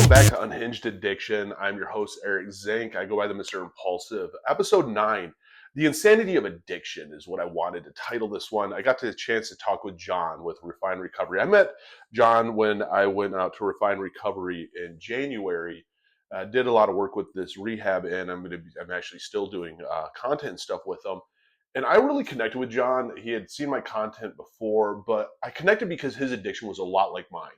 Welcome back to Unhinged Addiction. I'm your host, Eric Zink. I go by the Mr. Impulsive. Episode 9, The Insanity of Addiction is what I wanted to title this one. I got the chance to talk with John with Refine Recovery. I met John when I went out to Refine Recovery in January. Did a lot of work with this rehab, and I'm actually still doing content and stuff with them. And I really connected with John. He had seen my content before, but I connected because his addiction was a lot like mine.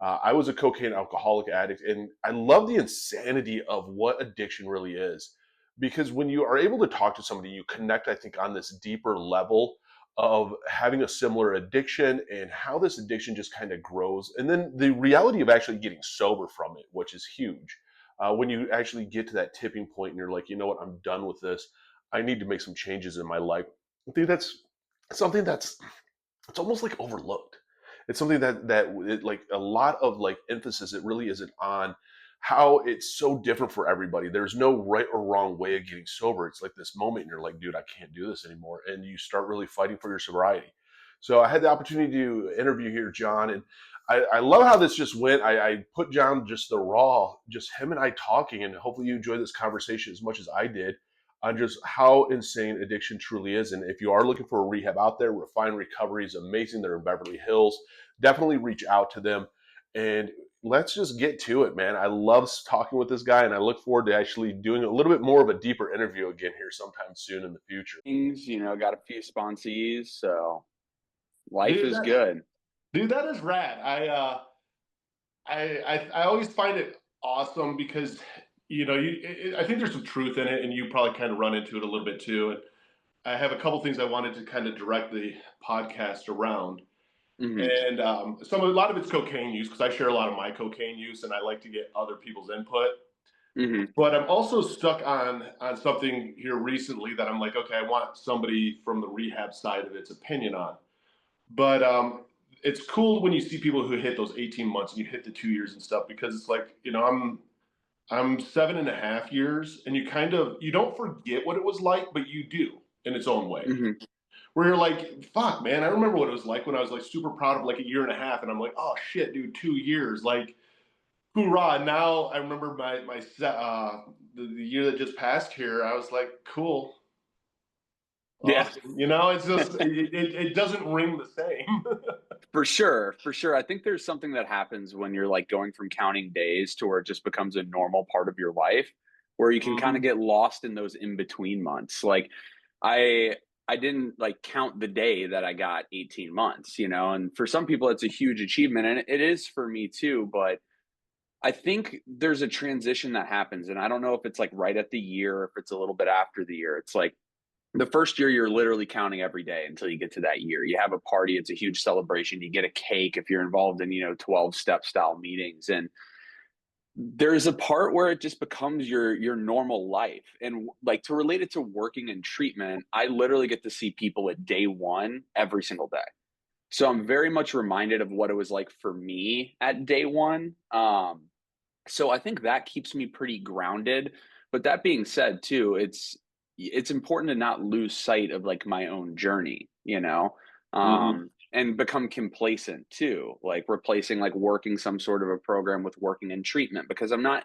I was a cocaine alcoholic addict, and I love the insanity of what addiction really is. Because when you are able to talk to somebody, you connect, I think, on this deeper level of having a similar addiction and how this addiction just kind of grows. And then the reality of actually getting sober from it, which is huge. When you actually get to that tipping point and you're like, you know what, I'm done with this. I need to make some changes in my life. I think that's something that's it's almost like overlooked. It's something like a lot of like emphasis it really isn't on how it's so different for everybody. There's no right or wrong way of getting sober. It's like this moment and you're like, dude, I can't do this anymore. And you start really fighting for your sobriety. So I had the opportunity to interview here, John, and I love how this just went. I put John just the raw, just him and I talking, and hopefully you enjoy this conversation as much as I did on just how insane addiction truly is. And if you are looking for a rehab out there, Refine Recovery is amazing. They're in Beverly Hills. Definitely reach out to them. And let's just get to it, man. I love talking with this guy, and I look forward to actually doing a little bit more of a deeper interview again here sometime soon in the future. Got a few sponsees, so life Dude, is good. that is rad. I always find it awesome because I think there's some truth in it, and you probably kind of run into it a little bit too. And I have a couple things I wanted to kind of direct the podcast around, and a lot of it's cocaine use because I share a lot of my cocaine use, and I like to get other people's input. But I'm also stuck on something here recently that I'm like, okay, I want somebody from the rehab side of its opinion on. But it's cool when you see people who hit those 18 months and you hit the 2 years and stuff, because it's like, I'm 7.5 years, and you don't forget what it was like, but you do in its own way. Where you're like, fuck, man, I remember what it was like when I was like super proud of like 1.5 years, and I'm like, oh shit, dude, 2 years, like, hoorah. Now I remember the year that just passed here. I was like, cool. Yeah, It's just it doesn't ring the same. for sure. I think there's something that happens when you're like going from counting days to where it just becomes a normal part of your life, where you can kind of get lost in those in between months. Like I didn't like count the day that I got 18 months, and for some people it's a huge achievement, and it is for me too. But I think there's a transition that happens, and I don't know if it's like right at the year or if it's a little bit after the year. It's like the first year you're literally counting every day until you get to that year. You have a party, it's a huge celebration. You get a cake if you're involved in, 12-step style meetings. And there's a part where it just becomes your normal life. And like, to relate it to working in treatment, I literally get to see people at day one every single day. So I'm very much reminded of what it was like for me at day one. So I think that keeps me pretty grounded. But that being said, too, it's important to not lose sight of like my own journey, and become complacent too, like replacing like working some sort of a program with working in treatment, because I'm not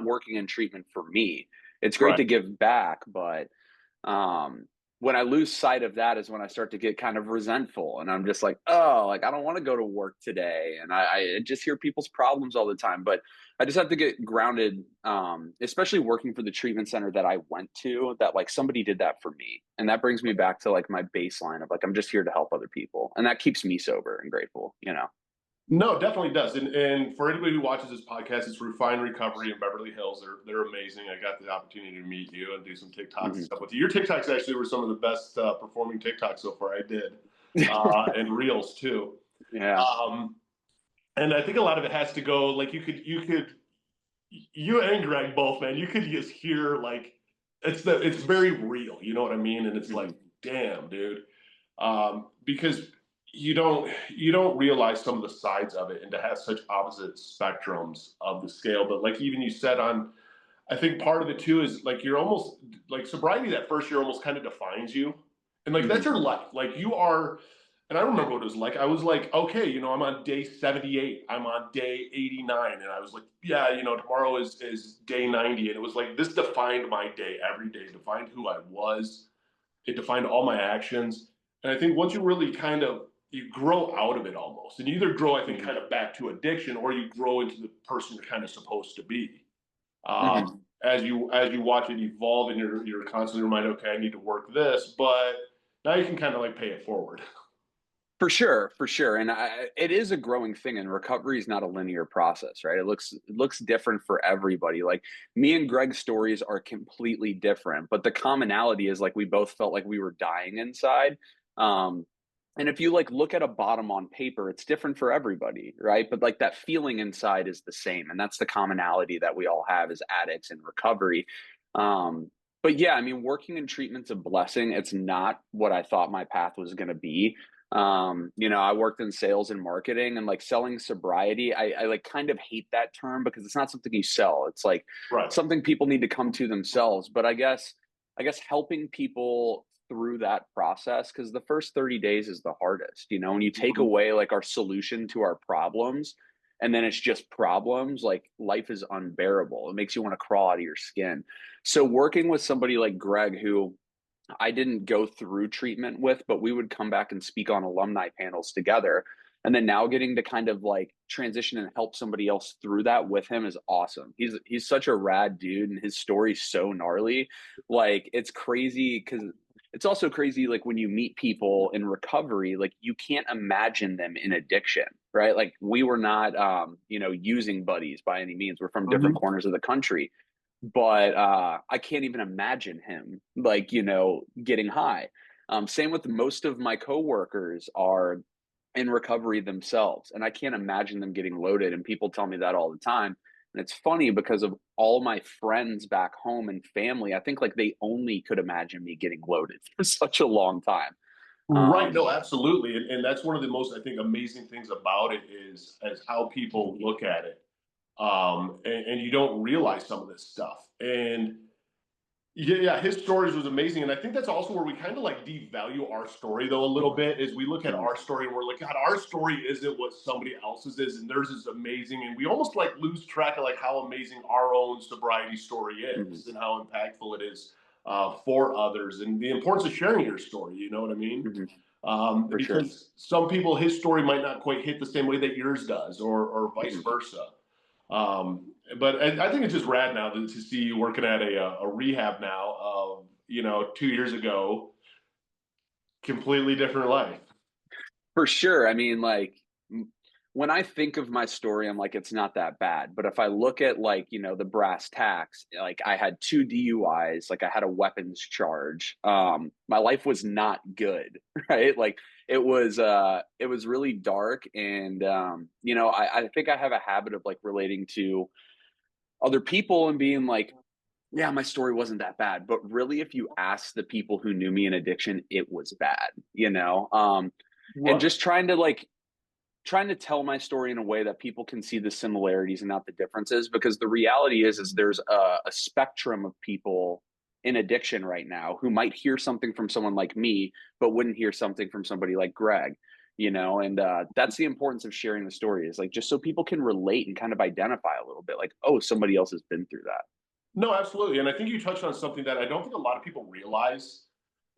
working in treatment for me. It's great to give back, but when I lose sight of that is when I start to get kind of resentful, and I'm just like, oh, like I don't want to go to work today. And I just hear people's problems all the time, but I just have to get grounded, especially working for the treatment center that I went to, that like somebody did that for me. And that brings me back to like my baseline of like, I'm just here to help other people. And that keeps me sober and grateful. No, definitely does. And for anybody who watches this podcast, it's Refine Recovery in Beverly Hills. They're amazing. I got the opportunity to meet you and do some TikToks and stuff with you. Your TikToks actually were some of the best performing TikToks so far I did, and Reels too. Yeah. And I think a lot of it has to go, like you and Greg both, man, you could just hear like it's very real, you know what I mean? And it's like, damn, dude. Because you don't realize some of the sides of it, and to have such opposite spectrums of the scale. But like even you said I think part of it too is like you're almost like sobriety that first year almost kind of defines you. And like that's your life. Like you are And I remember what it was like. I was like, okay, I'm on day 78. I'm on day 89. And I was like, yeah, tomorrow is day 90. And it was like, this defined my day every day, defined who I was. It defined all my actions. And I think once you really you grow out of it almost. And you either grow, I think, Mhm. kind of back to addiction, or you grow into the person you're kind of supposed to be. Mhm. As you watch it evolve, and you're constantly reminded, okay, I need to work this, but now you can kind of like pay it forward. For sure, for sure, and it is a growing thing, and recovery is not a linear process, right? It looks different for everybody. Like me and Greg's stories are completely different, but the commonality is like we both felt like we were dying inside. Um, and if you like look at a bottom on paper, it's different for everybody, right? But like that feeling inside is the same, and that's the commonality that we all have as addicts in recovery. But yeah, I mean, working in treatment's a blessing. It's not what I thought my path was going to be. I worked in sales and marketing, and like selling sobriety, I like kind of hate that term because it's not something you sell. It's like Right. something people need to come to themselves. But I guess helping people through that process, because the first 30 days is the hardest, when you take Mhm. away like our solution to our problems, and then it's just problems, like life is unbearable. It makes you want to crawl out of your skin. So working with somebody like Greg, who I didn't go through treatment with, but we would come back and speak on alumni panels together. And then now getting to kind of like transition and help somebody else through that with him is awesome. He's such a rad dude, and his story's so gnarly. Like it's crazy because it's also crazy like when you meet people in recovery, like you can't imagine them in addiction, right? Like we were not using buddies by any means. We're from different Mhm. corners of the country, but I can't even imagine him like getting high. Same with most of my coworkers are in recovery themselves, and I can't imagine them getting loaded. And people tell me that all the time. And it's funny because of all my friends back home and family, I think like they only could imagine me getting loaded for such a long time. Right. Um, No, absolutely. And that's one of the most, I think, amazing things about it is as how people look at it. And you don't realize some of this stuff. And yeah, his stories was amazing. And I think that's also where we kind of like devalue our story though a little bit is we look at mhm, our story and we're like, God, our story isn't what somebody else's is, and theirs is amazing. And we almost like lose track of like how amazing our own sobriety story mhm, is and how impactful it is for others and the importance of sharing your story. You know what I mean? mhm, for sure. Because some people, his story might not quite hit the same way that yours does, or vice Mhm. versa. But I think it's just rad now to see you working at a rehab now. 2 years ago, completely different life. For sure. I mean, like, when I think of my story, I'm like, it's not that bad. But if I look at like, the brass tacks, like I had two DUIs, like I had a weapons charge. My life was not good, right? Like it was really dark. And I think I have a habit of like relating to other people and being like, yeah, my story wasn't that bad. But really, if you ask the people who knew me in addiction, it was bad. And Right. just trying to tell my story in a way that people can see the similarities and not the differences, because the reality is there's a spectrum of people in addiction right now who might hear something from someone like me but wouldn't hear something from somebody like Greg. And that's the importance of sharing the story, is like just so people can relate and kind of identify a little bit like, oh, somebody else has been through that. No, absolutely. And I think you touched on something that I don't think a lot of people realize.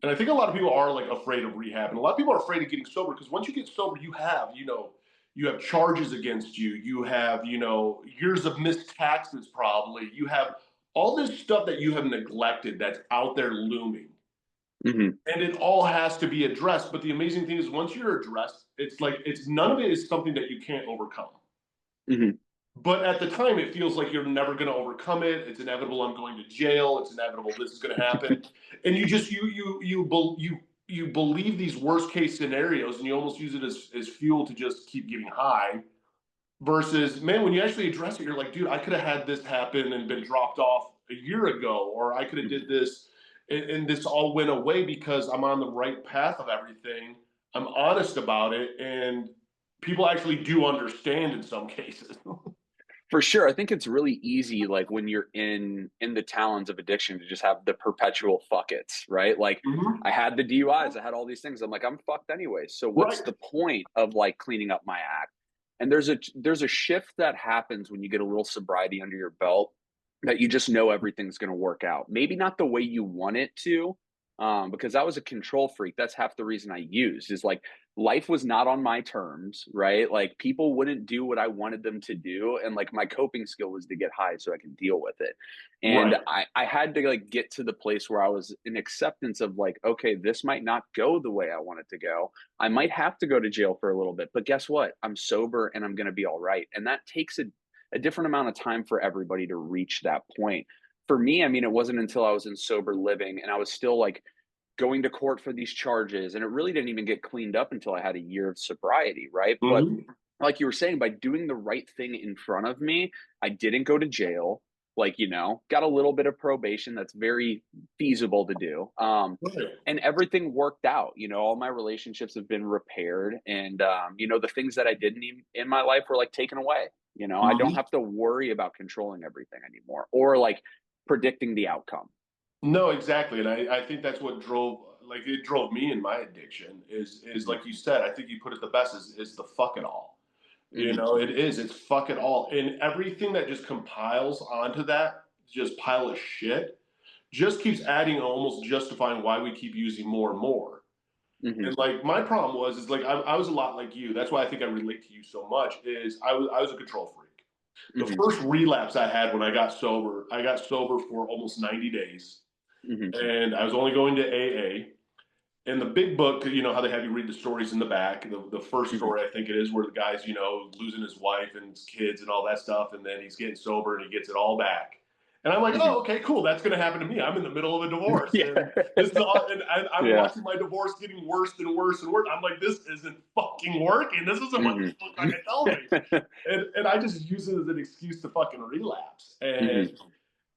And I think a lot of people are like afraid of rehab, and a lot of people are afraid of getting sober because once you get sober, you have charges against you. You have, years of missed taxes, probably. You have all this stuff that you have neglected that's out there looming. Hmm. And it all has to be addressed. But the amazing thing is once you're addressed, it's like it's none of it is something that you can't overcome. Hmm. But at the time, it feels like you're never going to overcome it. It's inevitable. I'm going to jail. It's inevitable. This is going to happen, and you just you believe these worst case scenarios, and you almost use it as fuel to just keep getting high. Versus, man, when you actually address it, you're like, dude, I could have had this happen and been dropped off a year ago, or I could have did this, and this all went away because I'm on the right path of everything. I'm honest about it, and people actually do understand in some cases. For sure. I think it's really easy, like when you're in the talons of addiction, to just have the perpetual fuck it's, right? Like Mhm. I had the DUIs, I had all these things. I'm like, I'm fucked anyway. So what's Right. the point of like cleaning up my act? And there's a shift that happens when you get a little sobriety under your belt, that you just know everything's going to work out. Maybe not the way you want it to, because I was a control freak. That's half the reason I used, is like life was not on my terms, right? Like people wouldn't do what I wanted them to do. And like my coping skill was to get high so I could deal with it. And Right. I had to like get to the place where I was in acceptance of like, okay, this might not go the way I want it to go. I might have to go to jail for a little bit, but guess what? I'm sober and I'm going to be all right. And that takes a different amount of time for everybody to reach that point. For me, I mean, it wasn't until I was in sober living and I was still like going to court for these charges, and it really didn't even get cleaned up until I had a year of sobriety, right? But Mhm. like you were saying, by doing the right thing in front of me, I didn't go to jail. Like, got a little bit of probation. That's very feasible to do. Right. And everything worked out. All my relationships have been repaired. And, the things that I didn't in my life were like taken away. I don't Mhm. have to worry about controlling everything anymore or like predicting the outcome. No, exactly, and I think that's what drove me in my addiction is Hmm. like you said. I think you put it the best is the fuck it all. Hmm. It's fuck it all, and everything that just compiles onto that just pile of shit just keeps adding and almost justifying why we keep using more and more. Hmm. And like my problem is like I was a lot like you. That's why I think I relate to you so much. Is I was a control freak. The Hmm. first relapse I had when I got sober for almost 90 days, Hmm. and I was only going to AA. In the big book, you know how they have you read the stories in the back. The first Hmm. story, I think it is, where the guy's, losing his wife and his kids and all that stuff, and then he's getting sober and he gets it all back. And I'm like, Hmm. oh, okay, cool. That's going to happen to me. I'm in the middle of a divorce, Yeah. and this is all, and I'm Yeah. watching my divorce getting worse and worse and worse. I'm like, this isn't fucking working. This isn't what Hmm. this book fucking tells me. And I just use it as an excuse to fucking relapse. Hmm.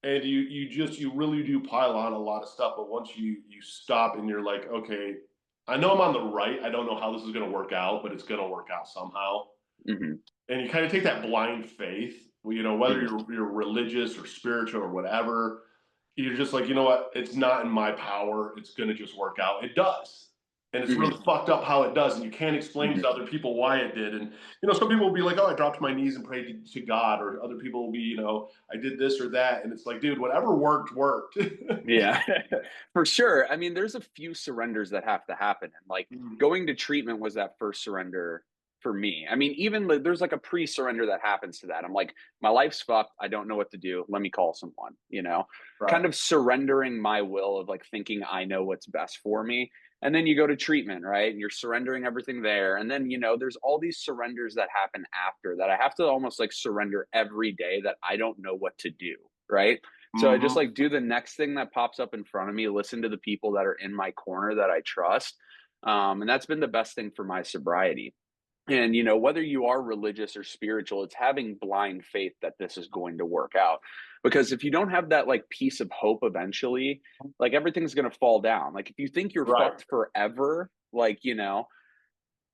And you really do pile on a lot of stuff, but once you stop and you're like, okay, I know I'm on the right. I don't know how this is going to work out, but it's going to work out somehow. Hmm. And you kind of take that blind faith, whether Hmm. you're religious or spiritual or whatever. You're just like, you know what? It's not in my power. It's going to just work out. It does. And it's Hmm. really fucked up how it does. And you can't explain Hmm. to other people why it did. And, some people will be like, oh, I dropped to my knees and prayed to God. Or other people will be, I did this or that. And it's like, dude, whatever worked, worked. Yeah, for sure. I mean, there's a few surrenders that have to happen, and like going to treatment was that first surrender for me. I mean, even there's like a pre-surrender that happens to that. I'm like, my life's fucked. I don't know what to do. Let me call someone. Kind Right. of surrendering my will of like thinking I know what's best for me. And then you go to treatment, right? And you're surrendering everything there. And then, there's all these surrenders that happen after that. I have to almost like surrender every day that I don't know what to do, right? So I just Mm-hmm. like do the next thing that pops up in front of me, listen to the people that are in my corner that I trust. And that's been the best thing for my sobriety. And, whether you are religious or spiritual, it's having blind faith that this is going to work out. Because if you don't have that like piece of hope eventually, like everything's going to fall down. Like if you think you're Right. fucked forever, like,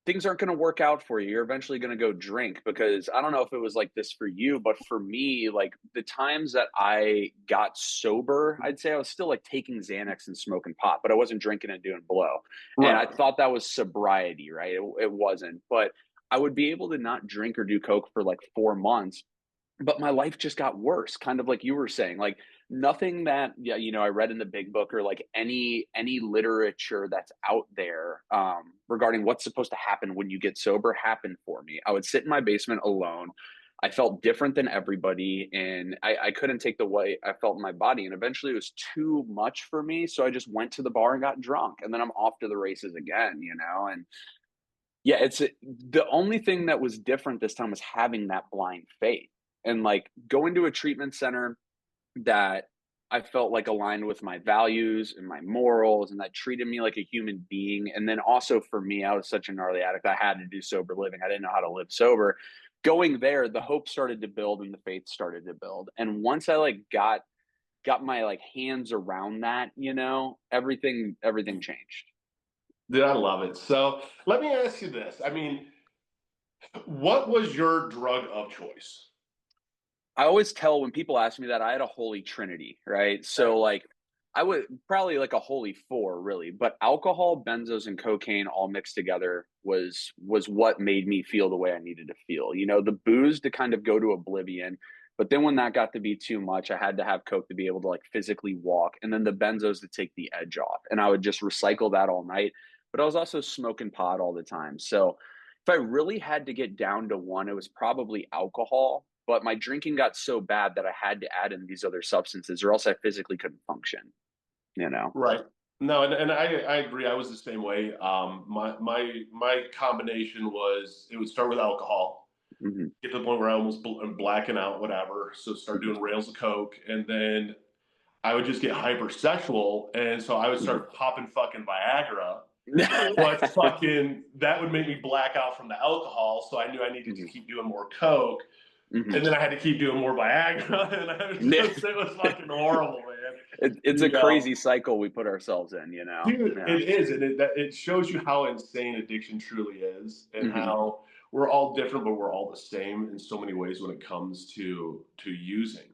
things aren't going to work out for you. You're eventually going to go drink, because I don't know if it was like this for you, but for me, like the times that I got sober, I'd say I was still like taking Xanax and smoking pot, but I wasn't drinking and doing blow. And I Right. thought that was sobriety, right? It wasn't, but I would be able to not drink or do coke for like 4 months, but my life just got worse, kind of like you were saying. Like nothing that, yeah, I read in the big book or like any literature that's out there, regarding what's supposed to happen when you get sober happened for me. I would sit in my basement alone. I felt different than everybody, and I couldn't take the way I felt in my body, and eventually it was too much for me, so I just went to the bar and got drunk, and then I'm off to the races again, and yeah, the only thing that was different this time was having that blind faith, and like going to a treatment center that I felt like aligned with my values and my morals and that treated me like a human being. And then also for me, I was such a gnarly addict. I had to do sober living. I didn't know how to live sober. Going there, the hope started to build and the faith started to build. And once I like got my like hands around that, everything changed. Dude, I love it. So let me ask you this. I mean, what was your drug of choice? I always tell when people ask me that I had a holy trinity, right? So like I would probably like a holy four really, but alcohol, benzos and cocaine all mixed together was what made me feel the way I needed to feel. You know, the booze to kind of go to oblivion, but then when that got to be too much, I had to have coke to be able to like physically walk, and then the benzos to take the edge off. And I would just recycle that all night. But I was also smoking pot all the time. So if I really had to get down to one, it was probably alcohol, but my drinking got so bad that I had to add in these other substances or else I physically couldn't function, you know? Right. No, and I agree. I was the same way. My combination was it would start with alcohol, Mhm, get to the point where I almost am blacking out, whatever. So start mhm, doing rails of coke, and then I would just get hypersexual, and so I would mhm. start popping fucking Viagra. But fucking that would make me black out from the alcohol, so I knew I needed to Mhm, keep doing more coke, mhm. and then I had to keep doing more Viagra, and I was Yeah. just it was fucking horrible, man. It's a The crazy cycle we put ourselves in, you know? dude, Yeah. it is, and it shows you how insane addiction truly is, and Mhm, how we're all different, but we're all the same in so many ways when it comes to using.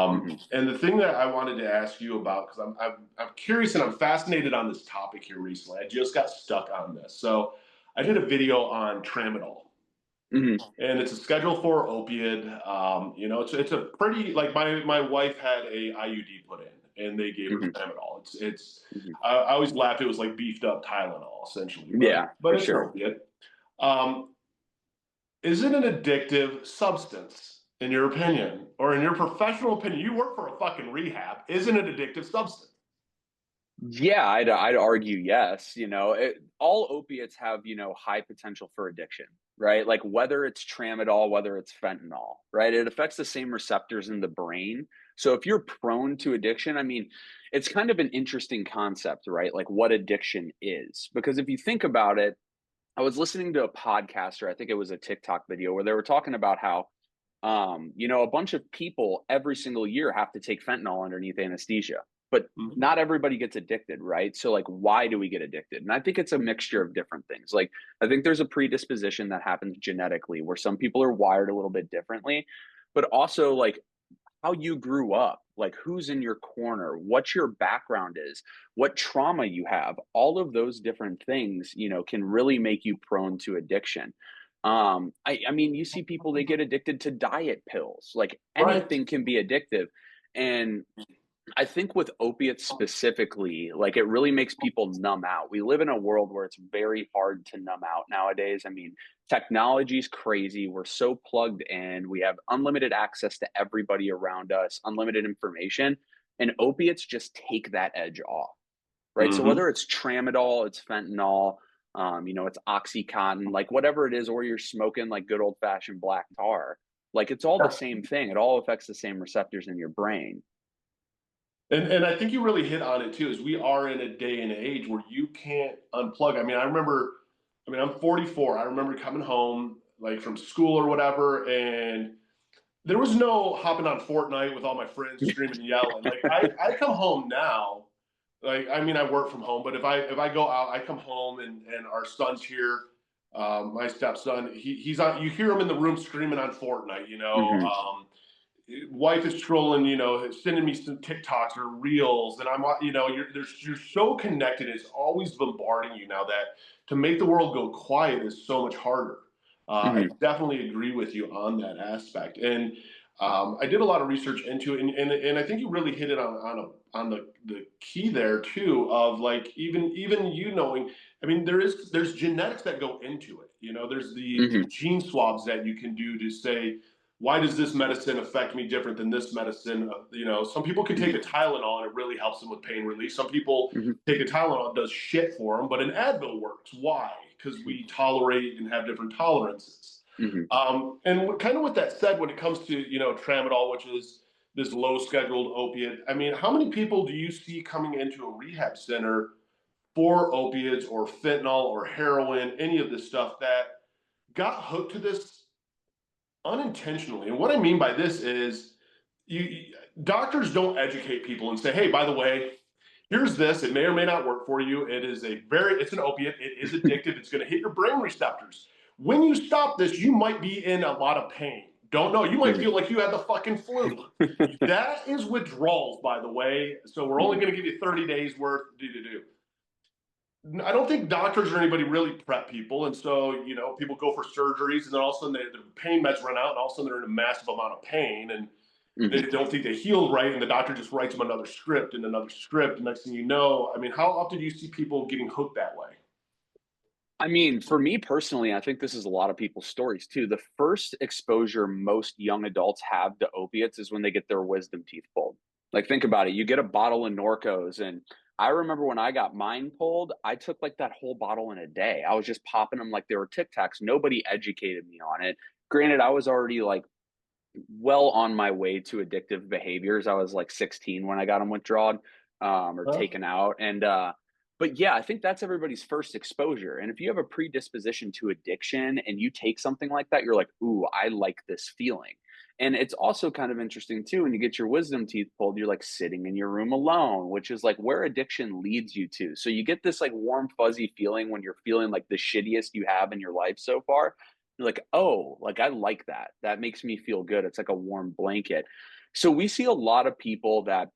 mhm, And the thing that I wanted to ask you about, because I'm curious and I'm fascinated on this topic here recently. I just got stuck on this, so I did a video on tramadol, mhm, and it's a Schedule 4 opiate. You know, it's a pretty like my wife had a IUD put in, and they gave her mhm, tramadol. It's mhm. I always laughed. It was like beefed up Tylenol essentially, Yeah, but for it's an sure. opiate. Um, is it an addictive substance, in your opinion, or in your professional opinion? You work for a fucking rehab. Is it an addictive substance? Yeah, I'd argue yes. You know, all opiates have, you know, high potential for addiction, right? Like whether it's tramadol, whether it's fentanyl, right? It affects the same receptors in the brain. So if you're prone to addiction, I mean, it's kind of an interesting concept, right? Like what addiction is. Because if you think about it, I was listening to a podcast, or I think it was a TikTok video, where they were talking about how you know, a bunch of people every single year have to take fentanyl underneath anesthesia, but Mhm. not everybody gets addicted, right? So, like, why do we get addicted? And I think it's a mixture of different things. Like, I think there's a predisposition that happens genetically where some people are wired a little bit differently, but also like how you grew up, like who's in your corner, what your background is, what trauma you have, all of those different things, you know, can really make you prone to addiction. I mean, you see people, they get addicted to diet pills, like Right. anything can be addictive. And I think with opiates specifically, like it really makes people numb out. We live in a world where it's very hard to numb out nowadays. I mean, technology's crazy. We're so plugged in. We have unlimited access to everybody around us, unlimited information, and opiates just take that edge off, right? So Hmm. whether it's tramadol, it's fentanyl, you know, it's oxycontin, like whatever it is, or you're smoking like good old fashioned black tar, like it's all the same thing. It all affects the same receptors in your brain. And I think you really hit on it too. Is we are in a day and age where you can't unplug. I mean, I remember. I mean, I'm 44. I remember coming home like from school or whatever, and there was no hopping on Fortnite with all my friends screaming and yelling. Like I come home now. Like I mean, I work from home, but if I go out, I come home and our son's here. My stepson, he's on. You hear him in the room screaming on Fortnite. You know, Hmm. wife is trolling. You know, sending me some TikToks or reels, and I'm you know you're so connected. It's always bombarding you now that to make the world go quiet is so much harder. I Hmm. definitely agree with you on that aspect, and I did a lot of research into it, and I think you really hit it on the key there too of like even you knowing. I mean, there's genetics that go into it. You know, there's the Hmm. gene swabs that you can do to say why does this medicine affect me different than this medicine? You know, some people can take Hmm. a Tylenol and it really helps them with pain relief. Some people Hmm. take a Tylenol, it does shit for them, but an Advil works. Why? Because we tolerate and have different tolerances. Hmm. And kind of with that said, when it comes to tramadol, which is this low scheduled opiate, I mean, how many people do you see coming into a rehab center for opiates or fentanyl or heroin, any of this stuff that got hooked to this unintentionally? And what I mean by this is doctors don't educate people and say, hey, by the way, here's this. It may or may not work for you. It's an opiate. It is addictive. It's going to hit your brain receptors. When you stop this, you might be in a lot of pain. Don't know. You might Mhm. feel like you had the fucking flu. That is withdrawals, by the way. So we're only Mhm. going to give you 30 days worth. I don't think doctors or anybody really prep people. And so, people go for surgeries and then all of a sudden their pain meds run out and all of a sudden they're in a massive amount of pain and they Mhm. don't think they healed right. And the doctor just writes them another script and another script. And next thing you know, I mean, how often do you see people getting hooked that way? I mean, for me personally, I think this is a lot of people's stories too. The first exposure most young adults have to opiates is when they get their wisdom teeth pulled. Like, think about it. You get a bottle of Norcos, and I remember when I got mine pulled, I took like that whole bottle in a day. I was just popping them like they were Tic Tacs. Nobody educated me on it. Granted, I was already like well on my way to addictive behaviors. I was like 16 when I got them withdrawn, or Huh? taken out. But yeah, I think that's everybody's first exposure. And if you have a predisposition to addiction and you take something like that, you're like, ooh, I like this feeling. And it's also kind of interesting too, when you get your wisdom teeth pulled, you're like sitting in your room alone, which is like where addiction leads you to. So you get this like warm, fuzzy feeling when you're feeling like the shittiest you have in your life so far. You're like, "Oh, like, I like that. That makes me feel good." It's like a warm blanket. So we see a lot of people that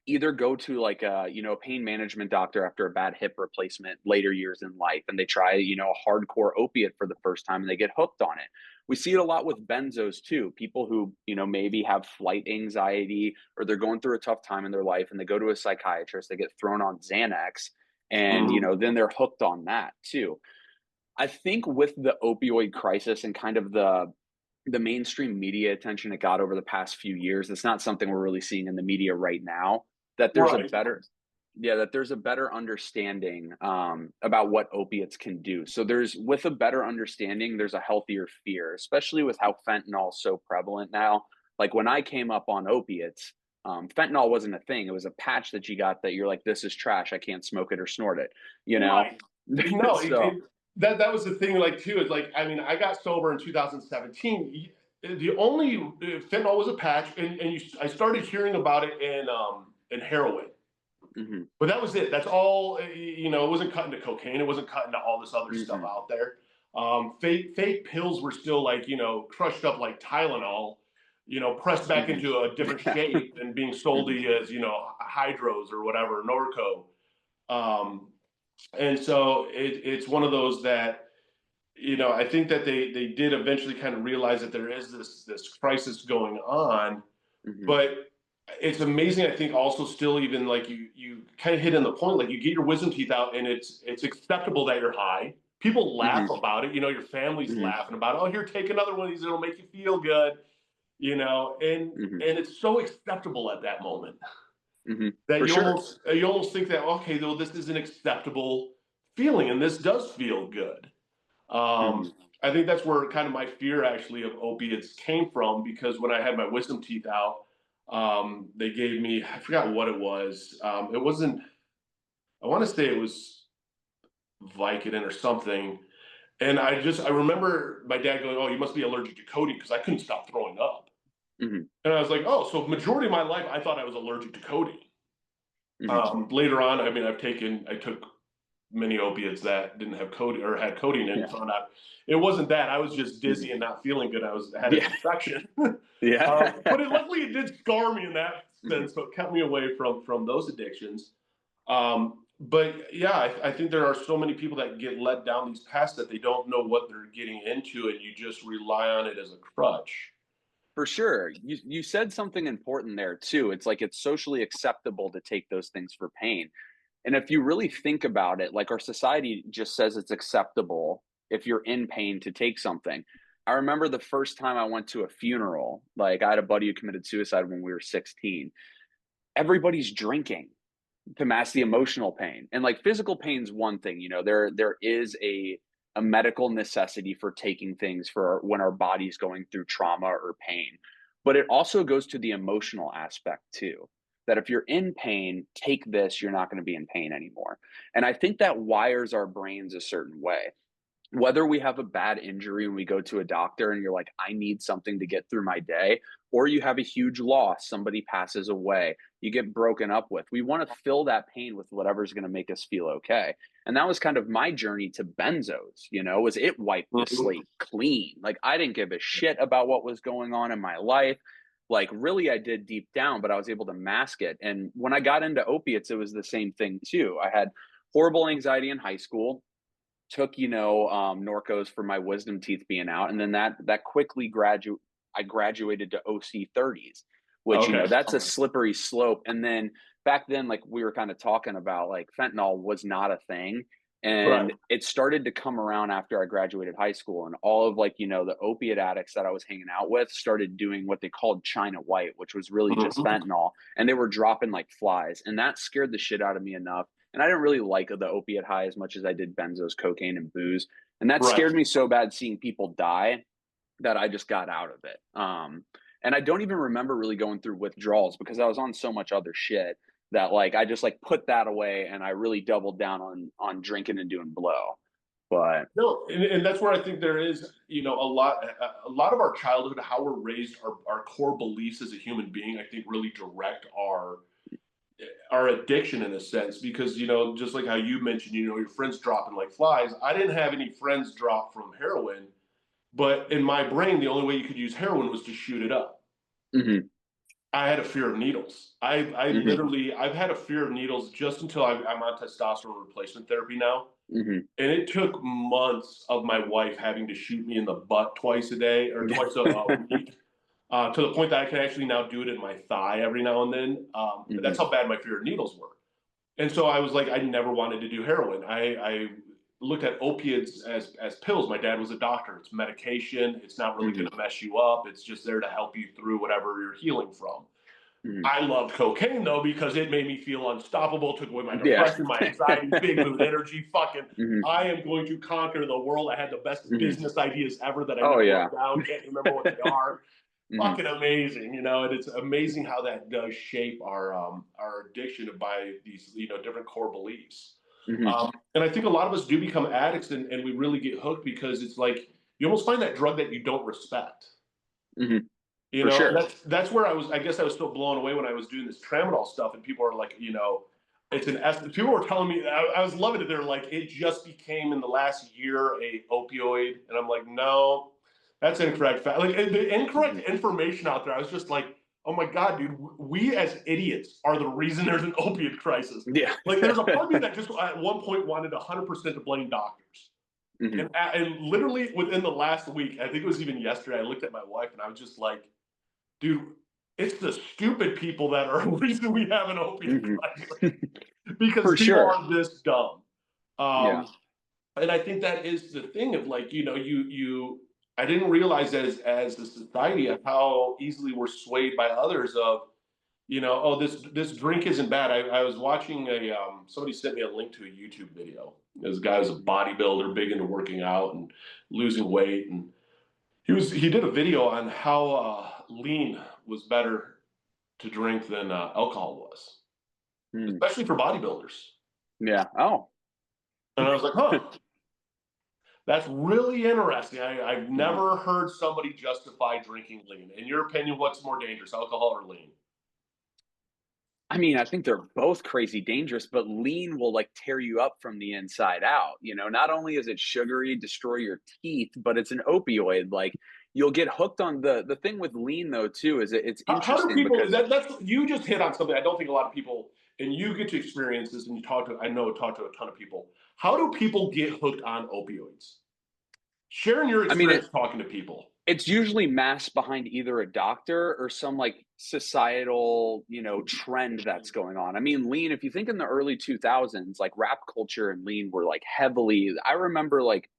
either go to like a pain management doctor after a bad hip replacement later years in life, and they try, a hardcore opiate for the first time and they get hooked on it. We see it a lot with benzos too. People who, maybe have flight anxiety or they're going through a tough time in their life and they go to a psychiatrist, they get thrown on Xanax and, Mm. then they're hooked on that too. I think with the opioid crisis and kind of the mainstream media attention it got over the past few years, it's not something we're really seeing in the media right now. That there's a Right. better, yeah, that there's a better understanding about what opiates can do. So there's with a better understanding, there's a healthier fear, especially with how fentanyl is so prevalent now. Like when I came up on opiates, fentanyl wasn't a thing. It was a patch that you got that you're like, this is trash. I can't smoke it or snort it. You know. Right. No, So. that was the thing. Like too, is like I mean, I got sober in 2017. The only fentanyl was a patch, and I started hearing about it in heroin, Mhm. but that was it. That's all. It wasn't cut into cocaine. It wasn't cut into all this other stuff Mhm. out there. Fake pills were still like crushed up like Tylenol, pressed back Mhm. into a different Yeah. shape and being sold to Mhm. you as hydros or whatever Norco. Um, and so it's one of those that I think that they did eventually kind of realize that there is this crisis going on, Mhm. but it's amazing. I think also still even like you kind of hit on the point, like you get your wisdom teeth out and it's acceptable that you're high. People laugh Mhm. about it. Your family's Mhm. laughing about it. Oh, here, take another one of these. It'll make you feel good. And Mhm. it's so acceptable at that moment Mhm. that For sure. you almost think that okay, though this is an acceptable feeling and this does feel good. Mhm. I think that's where kind of my fear actually of opiates came from because when I had my wisdom teeth out, they gave me I forgot what it was. It wasn't. I want to say it was Vicodin or something. And I remember my dad going, "Oh, you must be allergic to codeine," because I couldn't stop throwing up. Mhm. And I was like, "Oh, so majority of my life I thought I was allergic to codeine." Mhm. Later on, I mean, I took many opiates that didn't have codeine or had codeine in and Yeah. found out it wasn't that. I was just Mhm. dizzy and not feeling good. I had an Yeah. infection. Yeah. Luckily it did scar me in that Mhm. sense, so it kept me away from those addictions. But yeah, I think there are so many people that get led down these paths that they don't know what they're getting into, and you just rely on it as a crutch. For sure. You said something important there too. It's like it's socially acceptable to take those things for pain. And if you really think about it, like our society just says it's acceptable if you're in pain to take something. I remember the first time I went to a funeral, like I had a buddy who committed suicide when we were 16. Everybody's drinking to mask the emotional pain. And like physical pain's one thing, there is a medical necessity for taking things for when our body's going through trauma or pain. But it also goes to the emotional aspect too. That if you're in pain, take this, you're not going to be in pain anymore. And I think that wires our brains a certain way. whether we have a bad injury and we go to a doctor and you're like, I need something to get through my day, or you have a huge loss, somebody passes away, you get broken up with. We want to fill that pain with whatever's going to make us feel okay. And that was kind of my journey to benzos, was it wiped the Mhm. slate clean. Like I didn't give a shit about what was going on in my life. Like really I did deep down, but I was able to mask it. And when I got into opiates, it was the same thing too. I had horrible anxiety in high school, took Norcos for my wisdom teeth being out, and then that quickly I graduated to OC30s, which Okay. that's a slippery slope. And then back then, like we were kind of talking about, like fentanyl was not a thing, Right. and it started to come around after I graduated high school, and all of like the opiate addicts that I was hanging out with started doing what they called China White, which was really just Mhm. fentanyl, and they were dropping like flies, and that scared the shit out of me enough. And I didn't really like the opiate high as much as I did benzos, cocaine, and booze. And that Right. scared me so bad seeing people die that I just got out of it. And I don't even remember really going through withdrawals because I was on so much other shit that like I just like put that away and I really doubled down on drinking and doing blow. But No, and that's where I think there is, a lot of our childhood, how we're raised, our core beliefs as a human being, I think really direct our addiction in a sense, because just like how you mentioned, your friends dropping like flies. I didn't have any friends drop from heroin, but in my brain, the only way you could use heroin was to shoot it up. mhm, I had a fear of needles. mhm, I've had a fear of needles just until I'm on testosterone replacement therapy now. mhm. And it took months of my wife having to shoot me in the butt twice a day or twice a week, to the point that I can actually now do it in my thigh every now and then. That's Mhm, how bad my fear of needles were. And so I was like, I never wanted to do heroin. I looked at opiates as pills. My dad was a doctor. It's medication. It's not really going mhm, to mess you up. It's just there to help you through whatever you're healing from. mhm. I loved cocaine though because it made me feel unstoppable, took away my Yeah. depression, my anxiety, big mood energy, fucking Mhm, I am going to conquer the world. I had the best mhm. business ideas ever that I Oh never yeah. wrote down, can't remember what they are. Mhm, Fucking amazing, and it's amazing how that does shape our addiction by these different core beliefs. mhm, And I think a lot of us do become addicts, and we really get hooked because it's like you almost find that drug that you don't respect. mhm. You For know, and sure. that's where I was. I guess I was still blown away when I was doing this tramadol stuff, and people are like, it's an people were telling me I was loving it. They're like, it just became in the last year a opioid, and I'm like, no, that's incorrect. Like the incorrect Mhm. information out there. I was just like, oh my god, dude, we as idiots are the reason there's an opiate crisis. Yeah. Like, there's a part of me that just at one point wanted 100% to blame doctors. Mhm. And literally within the last week, I think it was even yesterday, I looked at my wife and I was just like, dude, it's the stupid people that are the reason we have an opiate Mhm. crisis because For people sure. are this dumb. Yeah. Um, and I think that is the thing of like, I didn't realize that as a society of how easily we're swayed by others of, oh, this drink isn't bad. I was watching somebody sent me a link to a YouTube video. This guy was a bodybuilder, big into working out and losing weight, and he did a video on how lean was better to drink than alcohol was, Mm. especially for bodybuilders. Yeah. Oh. And I was like, huh, that's really interesting. I've Mhm. never heard somebody justify drinking lean. In your opinion, what's more dangerous, alcohol or lean? I mean, I think they're both crazy dangerous, but lean will like tear you up from the inside out. Not only is it sugary, destroy your teeth, but it's an opioid. Like you'll get hooked on the thing with lean though too is it's How do interesting people? because That's you just hit on something. I don't think a lot of people, and you get to experience this, and you talk to. I know talk to a ton of people. How do people get hooked on opioids? Sharing your I mean experience talking to people. it's usually masked behind either a doctor or some like societal, trend that's going on. I mean, lean, if you think in the early 2000s, like rap culture and lean were like heavily, I remember like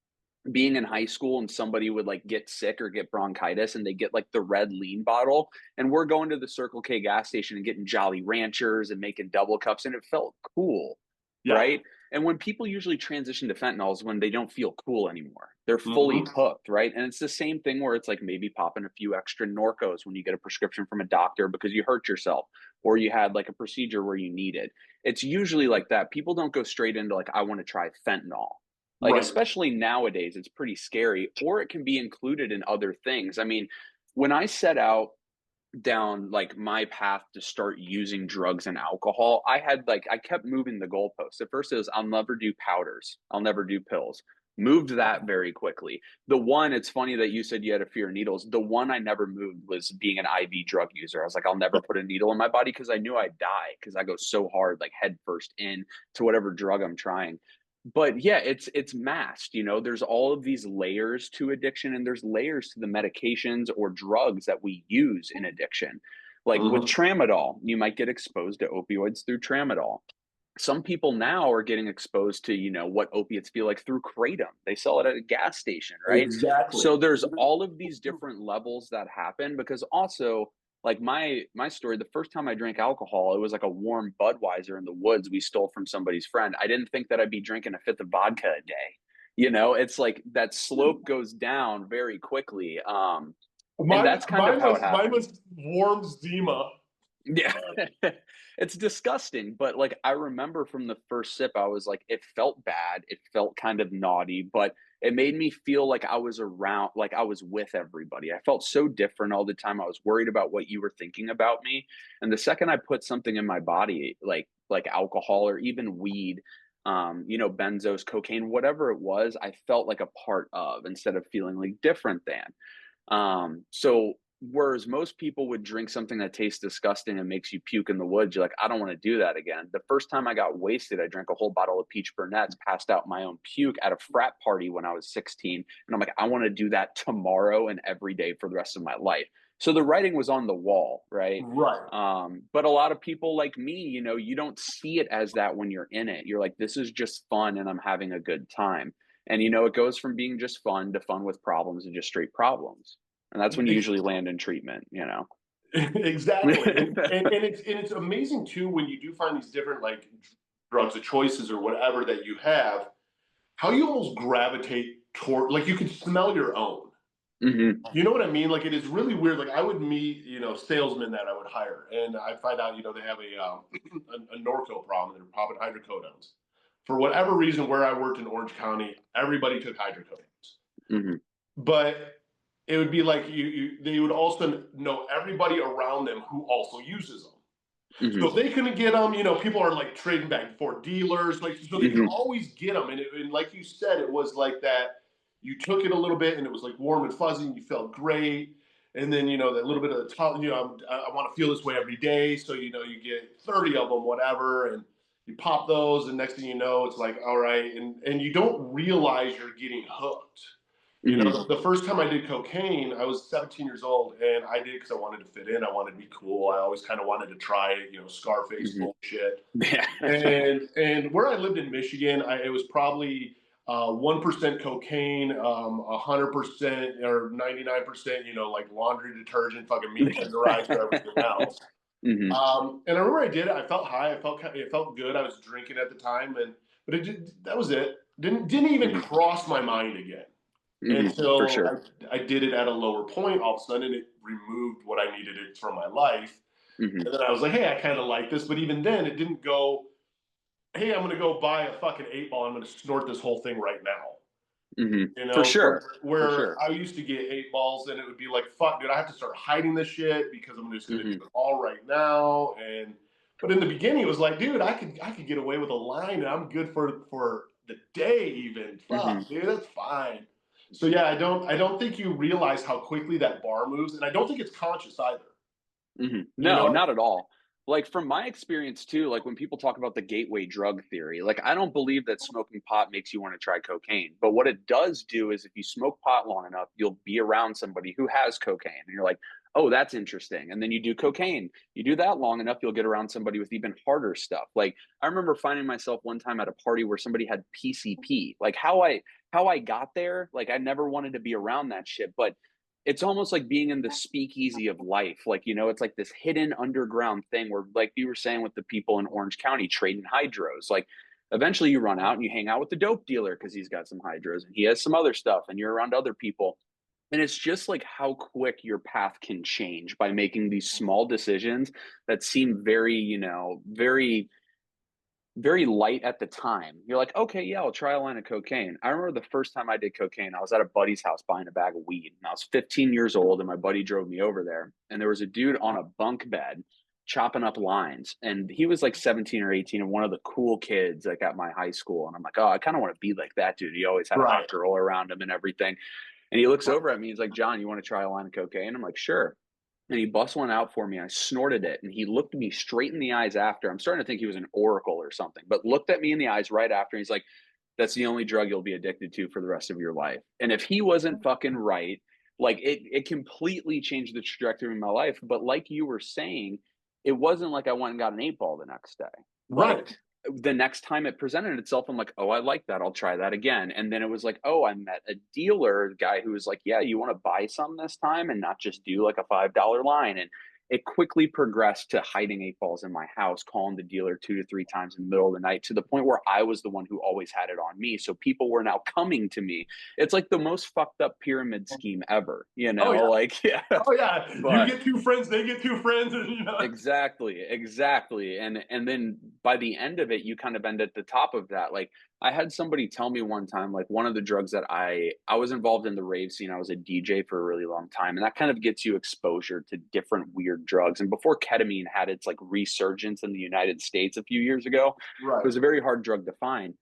being in high school and somebody would like get sick or get bronchitis and they get like the red lean bottle and we're going to the Circle K gas station and getting Jolly Ranchers and making double cups and it felt cool, Yeah. right? And when people usually transition to fentanyls when they don't feel cool anymore, they're fully Hmm. hooked, right? And it's the same thing where it's like maybe popping a few extra Norcos when you get a prescription from a doctor because you hurt yourself or you had like a procedure where you need it. It's usually like that. People don't go straight into like I want to try fentanyl. Like, Right. especially nowadays, it's pretty scary, or it can be included in other things. I mean, when I set out down like my path to start using drugs and alcohol, I kept moving the goalposts. At first it was I'll never do powders, I'll never do pills. Moved that very quickly. The one, it's funny that you said you had a fear of needles. The one I never moved was being an IV drug user. I was like, I'll never put a needle in my body because I knew I'd die because I go so hard, like head first in to whatever drug I'm trying. But yeah, it's masked, there's all of these layers to addiction, and there's layers to the medications or drugs that we use in addiction. Like with Hmm. tramadol, you might get exposed to opioids through tramadol. Some people now are getting exposed to, what opiates feel like through kratom. They sell it at a gas station, right? Exactly. So there's all of these different levels that happen, because also, like my story, the first time I drank alcohol, it was like a warm Budweiser in the woods we stole from somebody's friend. I didn't think that I'd be drinking a fifth of vodka a day. It's like that slope goes down very quickly. And Mine, that's kind of mine how it was mine happened. was warm Zima. Yeah. It's disgusting, but like I remember from the first sip, I was like, it felt bad. It felt kind of naughty, but it made me feel like I was around, like I was with everybody. I felt so different all the time. I was worried about what you were thinking about me. And the second I put something in my body, like alcohol or even weed, benzos, cocaine, whatever it was, I felt like a part of instead of feeling like different than. So whereas most people would drink something that tastes disgusting and makes you puke in the woods, you're like, I don't want to do that again. The first time I got wasted, I drank a whole bottle of peach burnetts, passed out my own puke at a frat party when I was 16. And I'm like, I want to do that tomorrow and every day for the rest of my life. So the writing was on the wall, right? Right. But a lot of people like me, you don't see it as that when you're in it. You're like, this is just fun and I'm having a good time. And it goes from being just fun to fun with problems and just straight problems. And that's when you usually land in treatment. Exactly. And it's amazing too when you do find these different like drugs of choices or whatever that you have, how you almost gravitate toward, like you can smell your own. Hmm. You know what I mean? Like it is really weird. Like I would meet, salesmen that I would hire, and I find out, they have a Norco problem. They're popping hydrocodones. For whatever reason, where I worked in Orange County, everybody took hydrocodones. Hmm. But it would be like they would also know everybody around them who also uses them. Hmm. So if they couldn't get them, people are like trading back and forth dealers, like so they could Hmm. always get them. And like you said, it was like that. You took it a little bit, and it was like warm and fuzzy, and you felt great. And then that little bit of the top, I want to feel this way every day. So you get 30 of them, whatever, and you pop those, and next thing you know, it's like all right, and you don't realize you're getting hooked. Hmm. The first time I did cocaine, I was 17 years old, and I did it because I wanted to fit in. I wanted to be cool. I always kind of wanted to try it, Scarface Hmm. bullshit. Yeah. And where I lived in Michigan, it was probably 1% cocaine, 100% or 99%, like laundry detergent, fucking meat tenderizer, everything else. Hmm. And I remember I did it. I felt high. It felt good. I was drinking at the time, but that was it. Didn't even Hmm. cross my mind again Hmm. For until sure. I did it at a lower point. All of a sudden, it removed what I needed it from my life. Hmm. And then I was like, hey, I kind of like this. But even then, it didn't go, hey, I'm going to go buy a fucking 8 ball. I'm going to snort this whole thing right now. Hmm. You For know, where, sure. For where sure. I used to get 8 balls and it would be like, fuck, dude, I have to start hiding this shit because I'm just going to do Hmm. it all right now. But in the beginning, it was like, dude, I could get away with a line and I'm good for the day even. Hmm. Fuck, dude, that's fine. So yeah, I don't think you realize how quickly that bar moves, and I don't think it's conscious either. Hmm. You No, know, not at all. Like from my experience too, like when people talk about the gateway drug theory, like I don't believe that smoking pot makes you want to try cocaine. But what it does do is if you smoke pot long enough, you'll be around somebody who has cocaine and you're like, "Oh, that's interesting." And then you do cocaine. You do that long enough, you'll get around somebody with even harder stuff. Like I remember finding myself one time at a party where somebody had PCP. Like how I got there, like I never wanted to be around that shit, but it's almost like being in the speakeasy of life. Like, it's like this hidden underground thing where, like you were saying with the people in Orange County trading hydros, like eventually you run out and you hang out with the dope dealer because he's got some hydros and he has some other stuff and you're around other people. And it's just like how quick your path can change by making these small decisions that seem very, very very light at the time. You're like, okay, yeah, I'll try a line of cocaine. I remember the first time I did cocaine, I was at a buddy's house buying a bag of weed. And I was 15 years old, and my buddy drove me over there. And there was a dude on a bunk bed chopping up lines. And he was like 17 or 18 and one of the cool kids like at my high school. And I'm like, oh, I kind of want to be like that dude. He always had a hot Right. girl around him and everything. And he looks over at me. He's like, John, you want to try a line of cocaine? I'm like, sure. And he busts one out for me. I snorted it, and he looked me straight in the eyes after. I'm starting to think he was an oracle or something, but looked at me in the eyes right after. And he's like, "That's the only drug you'll be addicted to for the rest of your life." And if he wasn't fucking right, like it completely changed the trajectory of my life. But like you were saying, it wasn't like I went and got an 8 ball the next day. Like Right. the next time it presented itself, I'm like, oh, I like that. I'll try that again. And then it was like, oh, I met a dealer guy who was like, yeah, you want to buy some this time and not just do like a $5 line. And it quickly progressed to hiding 8 balls in my house, calling the dealer 2 to 3 times in the middle of the night to the point where I was the one who always had it on me. So people were now coming to me. It's like the most fucked up pyramid scheme ever, Oh yeah. like, yeah. Oh yeah. You But get two friends, they get two friends, and exactly. And then by the end of it, you kind of end at the top of that. Like I had somebody tell me one time, like one of the drugs that I was involved in the rave scene. I was a DJ for a really long time, and that kind of gets you exposure to different weird drugs. And before ketamine had its like resurgence in the United States a few years ago, it right. was a very hard drug to find.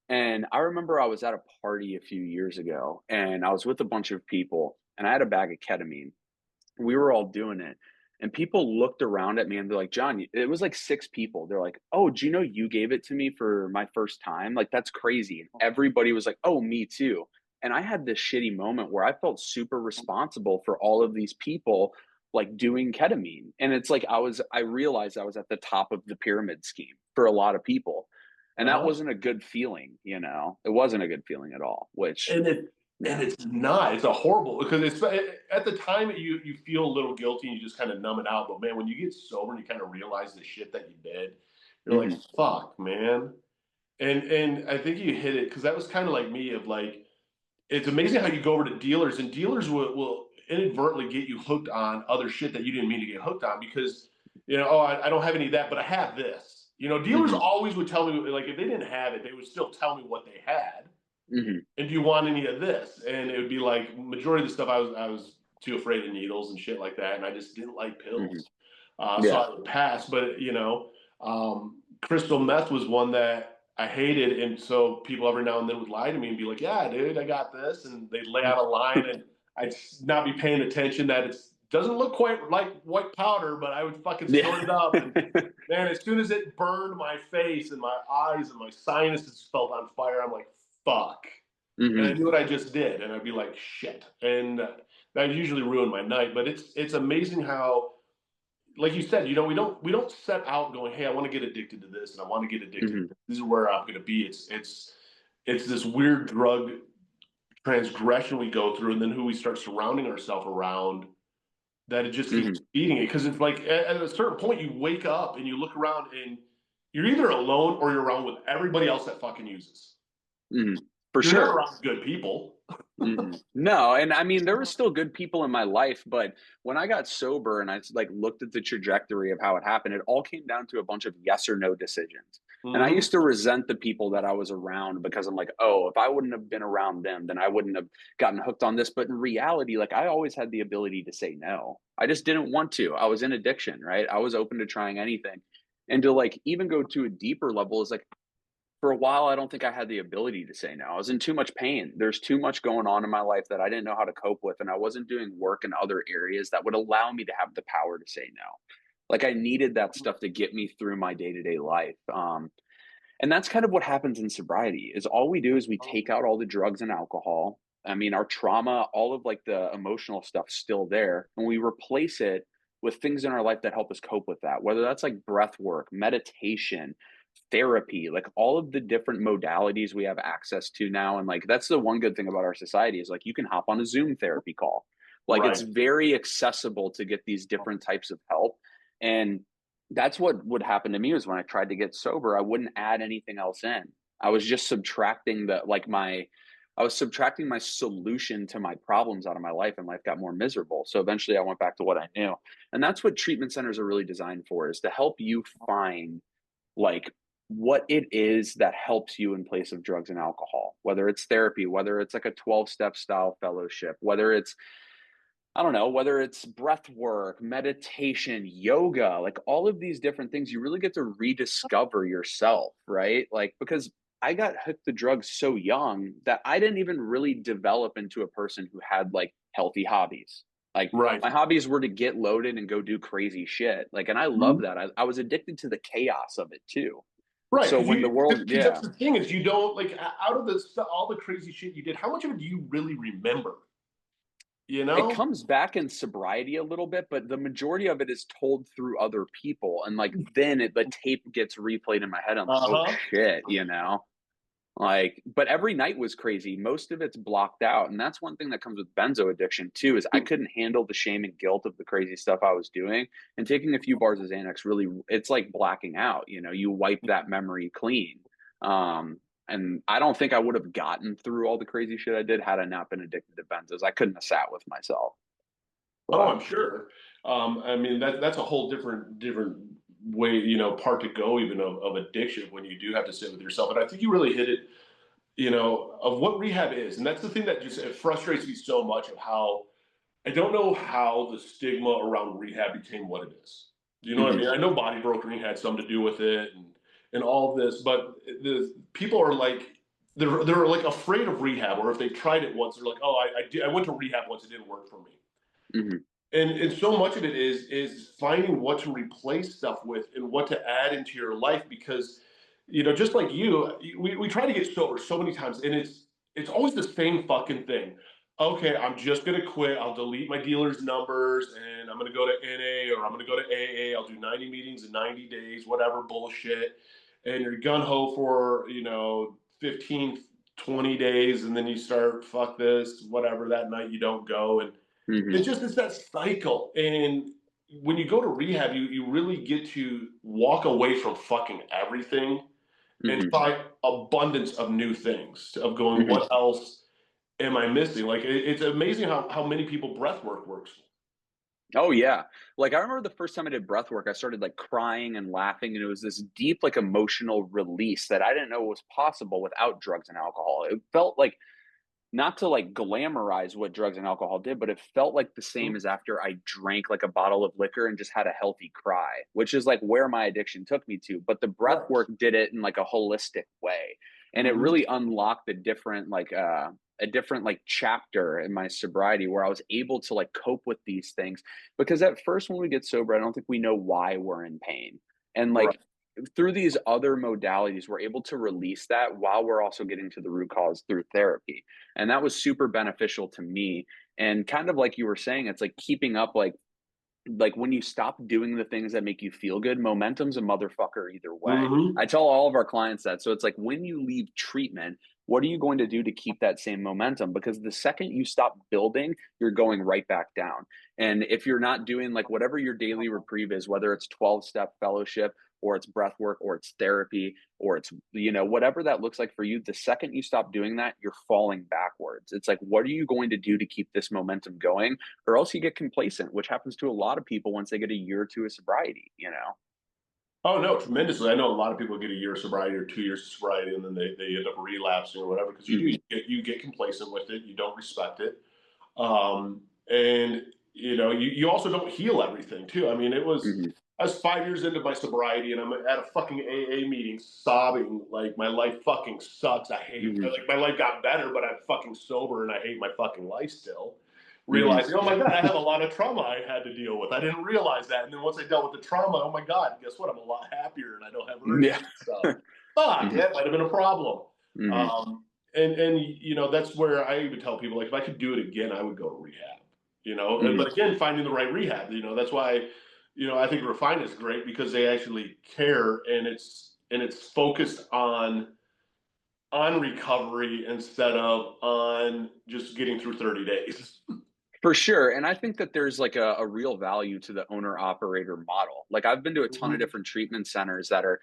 And I remember I was at a party a few years ago, and I was with a bunch of people, and I had a bag of ketamine. We were all doing it. And people looked around at me and they're like, John, it was like 6 people. They're like, oh, do you know you gave it to me for my first time? Like, that's crazy. And everybody was like, oh, me too. And I had this shitty moment where I felt super responsible for all of these people like doing ketamine. And it's like I realized I was at the top of the pyramid scheme for a lot of people. And that Uh-huh. wasn't a good feeling, It wasn't a good feeling at all, which, And it and yeah. it's not. It's a horrible because it's at the time you feel a little guilty and you just kind of numb it out. But man, when you get sober and you kind of realize the shit that you did, you're like, Hmm. fuck, man. And I think you hit it because that was kind of like me of like it's amazing how you go over to dealers and dealers will inadvertently get you hooked on other shit that you didn't mean to get hooked on because oh I don't have any of that but I have this. Dealers Hmm. always would tell me like if they didn't have it they would still tell me what they had Hmm. and do you want any of this? And it would be like majority of the stuff I was too afraid of needles and shit like that, and I just didn't like Hmm. pills, so Yeah. I would pass. But crystal meth was one that I hated, and so people every now and then would lie to me and be like, "Yeah, dude, I got this," and they'd lay out a line, and I'd not be paying attention that it doesn't look quite like white powder, but I would fucking Yeah. snort it up, and man, as soon as it burned my face and my eyes and my sinuses felt on fire, I'm like, "Fuck." And I Hmm. knew what I just did, and I'd be like, "Shit," and that usually ruined my night. But it's amazing how, like you said, we don't set out going, "Hey, I want to get addicted to this, and I want to get addicted to Hmm. this. This is where I'm going to be." It's this weird drug transgression we go through, and then who we start surrounding ourselves around that it just keeps Hmm. feeding it. Because it's like at a certain point, you wake up and you look around, and you're either alone or you're around with everybody else that fucking uses. Hmm. For You're never sure. around good people. No, and I mean, there were still good people in my life, but when I got sober and I like looked at the trajectory of how it happened, it all came down to a bunch of yes or no decisions. And I Mm-hmm. used to resent the people that I was around because I'm like, oh, if I wouldn't have been around them, then I wouldn't have gotten hooked on this. But in reality, like I always had the ability to say no. I just didn't want to. I was in addiction, right? I was open to trying anything. And to like even go to a deeper level is like for a while, I don't think I had the ability to say no. I was in too much pain. There's too much going on in my life that I didn't know how to cope with. And I wasn't doing work in other areas that would allow me to have the power to say no. Like I needed that stuff to get me through my day to day life. And that's kind of what happens in sobriety is all we do is we take out all the drugs and alcohol. I mean, our trauma, all of like the emotional stuff still there, and we replace it with things in our life that help us cope with that, whether that's like breath work, meditation, therapy, like all of the different modalities we have access to now. And like that's the one good thing about our society is like you can hop on a Zoom therapy call. Like it's Right. very accessible to get these different types of help. And that's what would happen to me was when I tried to get sober, I wouldn't add anything else in. I was just subtracting I was subtracting my solution to my problems out of my life and life got more miserable. So eventually I went back to what I knew. And that's what treatment centers are really designed for is to help you find like what it is that helps you in place of drugs and alcohol, whether it's therapy, whether it's like a 12-step style fellowship, whether it's, I don't know, whether it's breath work, meditation, yoga, like all of these different things, you really get to rediscover yourself, right? Like, because I got hooked to drugs so young that I didn't even really develop into a person who had like healthy hobbies. Like, Right. my hobbies were to get loaded and go do crazy shit. Like, and I love Mhm. that. I was addicted to the chaos of it too. Right, So when the world, because that's yeah, the thing is you don't like out of all the crazy shit you did, how much of it do you really remember? You it know? comes back in sobriety a little bit, but the majority of it is told through other people. And like then the tape gets replayed in my head. I'm like, oh Uh-huh. shit, you know? Like, but every night was crazy. Most of it's blocked out. And that's one thing that comes with benzo addiction too, is I couldn't handle the shame and guilt of the crazy stuff I was doing. And taking a few bars of Xanax really, it's like blacking out, you know, you wipe that memory clean. Um, and I don't think I would have gotten through all the crazy shit I did had I not been addicted to benzos. I couldn't have sat with myself. Oh, But I'm sure. I mean that's a whole different way, part to go even of addiction when you do have to sit with yourself. And I think you really hit it, of what rehab is. And that's the thing that just it frustrates me so much of how I don't know how the stigma around rehab became what it is. Do you know what I mhm. mean? I know body brokering had something to do with it and all of this, but the people are like they're like afraid of rehab, or if they tried it once, they're like, oh, I went to rehab once, it didn't work for me. Mhm. And so much of it is finding what to replace stuff with and what to add into your life because just like you, we try to get sober so many times, and it's always the same fucking thing. Okay, I'm just gonna quit. I'll delete my dealer's numbers, and I'm gonna go to NA or I'm gonna go to AA. I'll do 90 meetings in 90 days, whatever bullshit. And you're gun ho for 15, 20 days, and then you start fuck this, whatever. That night you don't go, and Mhm. it's that cycle. And when you go to rehab, you really get to walk away from fucking everything and Mhm. try abundance of new things of going, Mhm. what else am I missing? Like it's amazing how many people breath work works. Oh yeah. Like I remember the first time I did breath work, I started like crying and laughing, and it was this deep, like emotional release that I didn't know was possible without drugs and alcohol. It felt like, not to like glamorize what drugs and alcohol did, but it felt like the same as after I drank like a bottle of liquor and just had a healthy cry, which is like where my addiction took me to. But the breath Right. work did it in like a holistic way. And it Mm-hmm. really unlocked a different like chapter in my sobriety where I was able to like cope with these things. Because at first when we get sober, I don't think we know why we're in pain. And Right. like through these other modalities, we're able to release that while we're also getting to the root cause through therapy. And that was super beneficial to me. And kind of like you were saying, it's like keeping up, like when you stop doing the things that make you feel good, momentum's a motherfucker either way. Mm-hmm. I tell all of our clients that. So it's like when you leave treatment, what are you going to do to keep that same momentum? Because the second you stop building, you're going right back down. And if you're not doing like whatever your daily reprieve is, whether it's 12-step fellowship or it's breath work or it's therapy or it's, whatever that looks like for you, the second you stop doing that, you're falling backwards. It's like, what are you going to do to keep this momentum going? Or else you get complacent, which happens to a lot of people once they get a year or two of sobriety. Oh no, tremendously. I know a lot of people get a year of sobriety or 2 years of sobriety, and then they end up relapsing or whatever because Hmm. you get complacent with it, you don't respect it, and you also don't heal everything too. I mean, Hmm. I was 5 years into my sobriety, and I'm at a fucking AA meeting, sobbing like my life fucking sucks. I hate Hmm. like my life got better, but I'm fucking sober and I hate my fucking life still. Hmm. Realizing, oh my god, I have a lot of trauma I had to deal with. I didn't realize that, and then once I dealt with the trauma, oh my god, guess what? I'm a lot happier, and I don't have urges Yeah. and stuff. Fuck, Hmm. that might have been a problem. Hmm. Um, and that's where I even tell people like if I could do it again, I would go to rehab. Hmm. But again, finding the right rehab. That's why I think Refine is great because they actually care, and it's focused on recovery instead of on just getting through 30 days. For sure, and I think that there's like a real value to the owner operator model. Like I've been to a ton of Mhm. different treatment centers that are,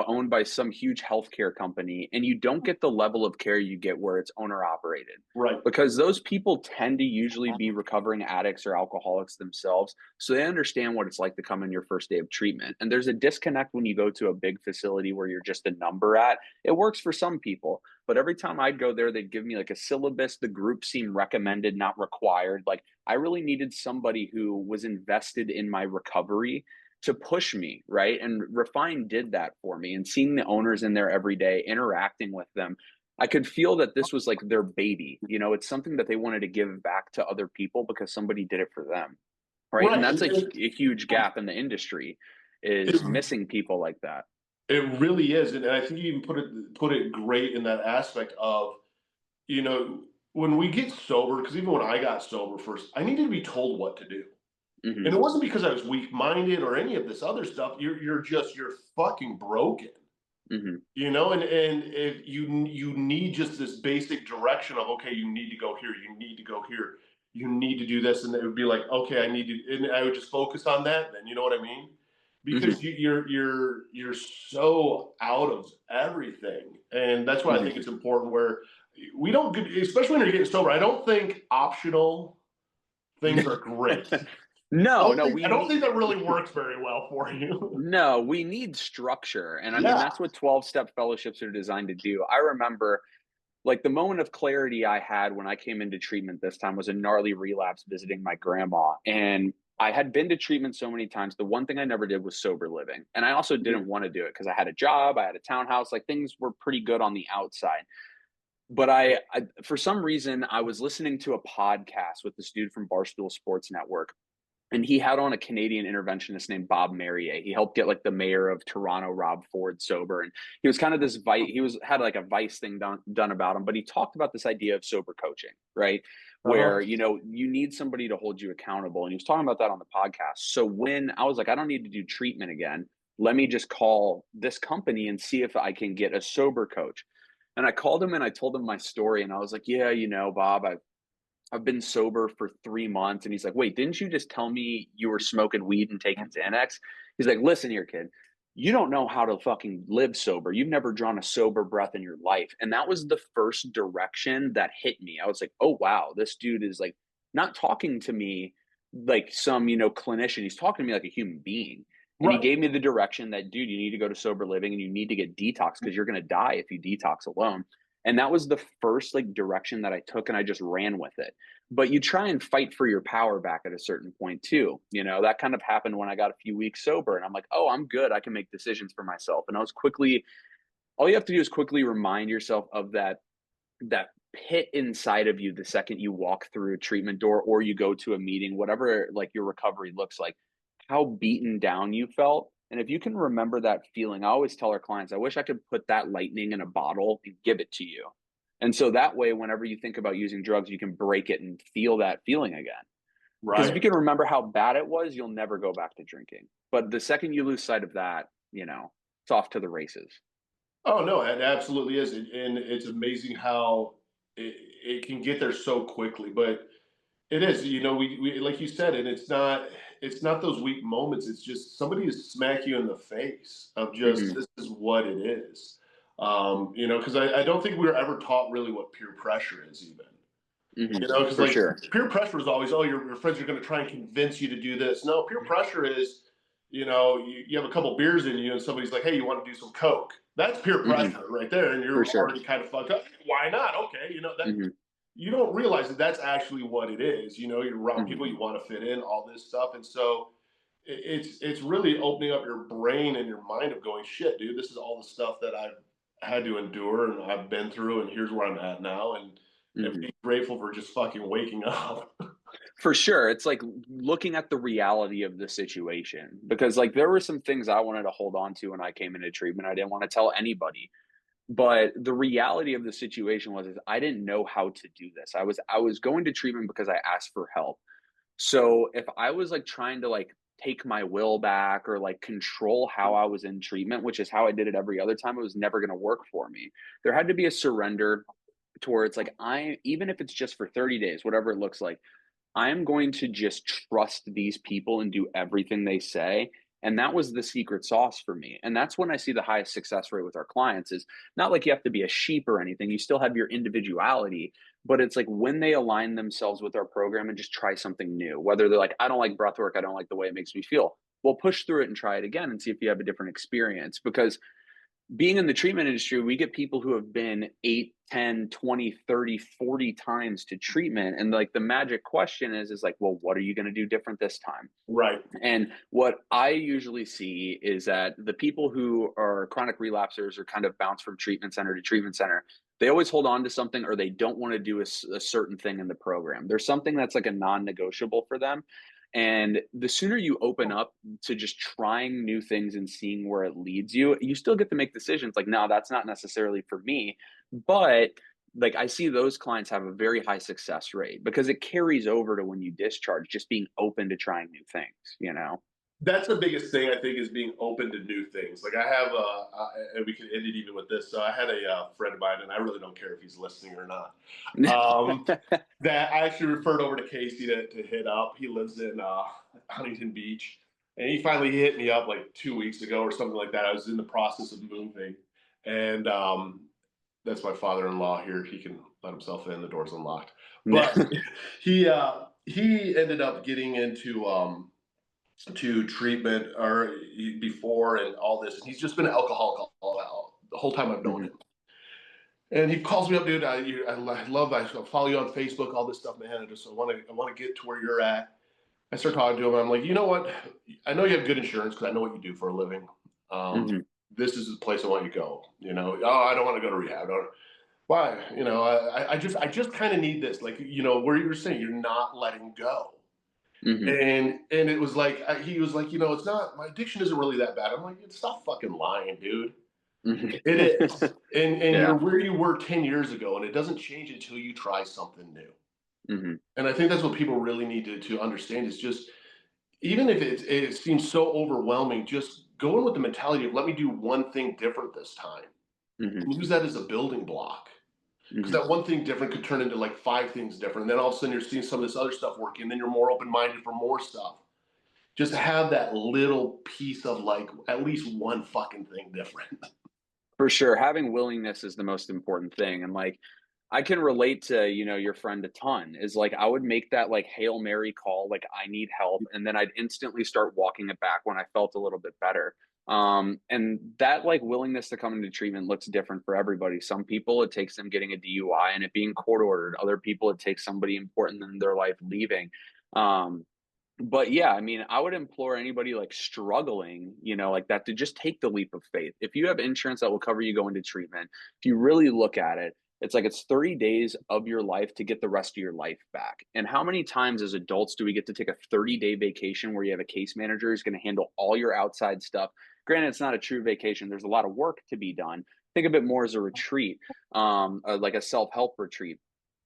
owned by some huge healthcare company, and you don't get the level of care you get where it's owner operated. Right. Because those people tend to usually be recovering addicts or alcoholics themselves. So they understand what it's like to come in your first day of treatment. And there's a disconnect when you go to a big facility where you're just a number at. It works for some people. But every time I'd go there, they'd give me like a syllabus. The group seemed recommended, not required. Like I really needed somebody who was invested in my recovery to push me, right? And Refine did that for me. And seeing the owners in there every day, interacting with them, I could feel that this was like their baby. It's something that they wanted to give back to other people because somebody did it for them, right? And Right. that's a huge gap in the industry It, is missing people like that. it really is, and I think you even put it great in that aspect of, you know when we get sober, because even when I got sober first, I needed to be told what to do. And Hmm. it wasn't because I was weak minded or any of this other stuff. You're fucking broken. Hmm. And if you need just this basic direction of, okay, you need to go here, you need to go here, you need to do this, and it would be like, okay, I need to, and I would just focus on that. Then you know what I mean? Hmm. Because you're so out of everything, and that's why I Hmm. think it's important where we don't get, especially when you're getting sober. I don't think optional things are great. No, no, I we don't think need that really works very well for you. no, we need structure. And I mean, Yeah. that's what 12-step fellowships are designed to do. I remember like the moment of clarity I had when I came into treatment this time was a gnarly relapse visiting my grandma. And I had been to treatment so many times. The one thing I never did was sober living. And I also didn't want to do it because I had a job, I had a townhouse, like things were pretty good on the outside. But for some reason, I was listening to a podcast with this dude from Barstool Sports Network, and he had on a Canadian interventionist named Bob Marrier. He helped get like the mayor of Toronto, Rob Ford, sober, and he was kind of this vice. He was had like a vice thing done about him, but he talked about this idea of sober coaching, right? Where Uh-huh. you need somebody to hold you accountable, and he was talking about that on the podcast. So when I was like, I don't need to do treatment again. Let me just call this company and see if I can get a sober coach. And I called him and I told him my story, and I was like, yeah, Bob, I've been sober for 3 months. And he's like, wait, didn't you just tell me you were smoking weed and taking Xanax? He's like, listen here, kid. You don't know how to fucking live sober. You've never drawn a sober breath in your life. And that was the first direction that hit me. I was like, oh, wow, this dude is like not talking to me like some, clinician. He's talking to me like a human being. And he Right. gave me the direction that, dude, you need to go to sober living and you need to get detox because you're going to die if you detox alone. And that was the first like direction that I took and I just ran with it. But you try and fight for your power back at a certain point too. That kind of happened when I got a few weeks sober and I'm like, oh, I'm good. I can make decisions for myself. And I was quickly, all you have to do is quickly remind yourself of that pit inside of you the second you walk through a treatment door or you go to a meeting, whatever like your recovery looks like, how beaten down you felt. And if you can remember that feeling, I always tell our clients, I wish I could put that lightning in a bottle and give it to you. And so that way, whenever you think about using drugs, you can break it and feel that feeling again. Because if you Right. can remember how bad it was, you'll never go back to drinking. But the second you lose sight of that, it's off to the races. Oh no, it absolutely is, and it's amazing how it can get there so quickly. But it is, we like you said, and it's not those weak moments. It's just somebody to smack you in the face of just, Hmm. this is what it is. Because I don't think we were ever taught really what peer pressure is, even. Hmm. Because For like sure. peer pressure is always, oh, your friends are going to try and convince you to do this. No, peer pressure is, you have a couple beers in you and somebody's like, hey, you want to do some coke? That's peer Hmm. pressure right there, and For you're sure. already kind of fucked up. Why not? Okay, that Hmm. you don't realize that that's actually what it is. You're around Hmm. people, you want to fit in, all this stuff, and so it's really opening up your brain and your mind of going, shit, dude, this is all the stuff that I've had to endure and I've been through, and here's where I'm at now, and Hmm. be grateful for just fucking waking up. For sure. It's like looking at the reality of the situation because like there were some things I wanted to hold on to when I came into treatment. I didn't want to tell anybody. But the reality of the situation was is I didn't know how to do this. I was going to treatment because I asked for help. So if I was like trying to like take my will back or like control how I was in treatment, which is how I did it every other time, it was never going to work for me. There had to be a surrender to where it's like I even if it's just for 30 days, whatever it looks like, I am going to just trust these people and do everything they say. And that was the secret sauce for me. And that's when I see the highest success rate with our clients is not like you have to be a sheep or anything. You still have your individuality, but it's like when they align themselves with our program and just try something new, whether they're like, I don't like breath work, I don't like the way it makes me feel. Well, push through it and try it again and see if you have a different experience. Because being in the treatment industry, we get people who have been 8, 10, 20, 30, 40 times to treatment. And like the magic question is like, well, what are you going to do different this time? Right. And what I usually see is that the people who are chronic relapsers or kind of bounce from treatment center to treatment center, they always hold on to something or they don't want to do a certain thing in the program. There's something that's like a non-negotiable for them. And the sooner you open up to just trying new things and seeing where it leads you, you still get to make decisions like, no, that's not necessarily for me. But like I see those clients have a very high success rate because it carries over to when you discharge, just being open to trying new things, you know? That's the biggest thing I think is being open to new things. Like I have, and we can end it even with this. So I had a friend of mine, and I really don't care if he's listening or not. Um, that I actually referred over to Casey to hit up. He lives in Huntington Beach, and he finally hit me up like 2 weeks ago or something like that. I was in the process of moving, and that's my father-in-law here. He can let himself in. The door's unlocked, but he ended up getting into to treatment or before and all this. And he's just been an alcoholic the whole time I've known him. And he calls me up, dude. I follow you on Facebook, all this stuff, man. I want to get to where you're at. I start talking to him. And I'm like, you know what? I know you have good insurance because I know what you do for a living. This is the place I want you to go. You know, oh, I don't want to go to rehab. Why? You know, I just kind of need this. Like, you know, where you were saying you're not letting go. And it was like he was like, you know, it's not, my addiction isn't really that bad. I'm like, stop fucking lying, dude. It is. And you're where you were 10 years ago, and it doesn't change until you try something new. And I think that's what people really need to understand is just, even if it seems so overwhelming, just go in with the mentality of let me do one thing different this time. Use that as a building block. Because that one thing different could turn into like 5 things different. And then all of a sudden you're seeing some of this other stuff working. And then you're more open-minded for more stuff. Just have that little piece of like at least one fucking thing different. For sure. Having willingness is the most important thing. And like, I can relate to, you know, your friend a ton is like, I would make that like Hail Mary call, like I need help. And then I'd instantly start walking it back when I felt a little bit better. And that like willingness to come into treatment looks different for everybody. Some people, it takes them getting a DUI and it being court ordered. Other people, it takes somebody important in their life leaving. But yeah, I mean, I would implore anybody like struggling, you know, like that to just take the leap of faith. If you have insurance that will cover you going to treatment, if you really look at it, it's like it's 30 days of your life to get the rest of your life back. And how many times as adults do we get to take a 30-day vacation where you have a case manager who's going to handle all your outside stuff? Granted, it's not a true vacation. There's a lot of work to be done. Think of it more as a retreat, like a self-help retreat,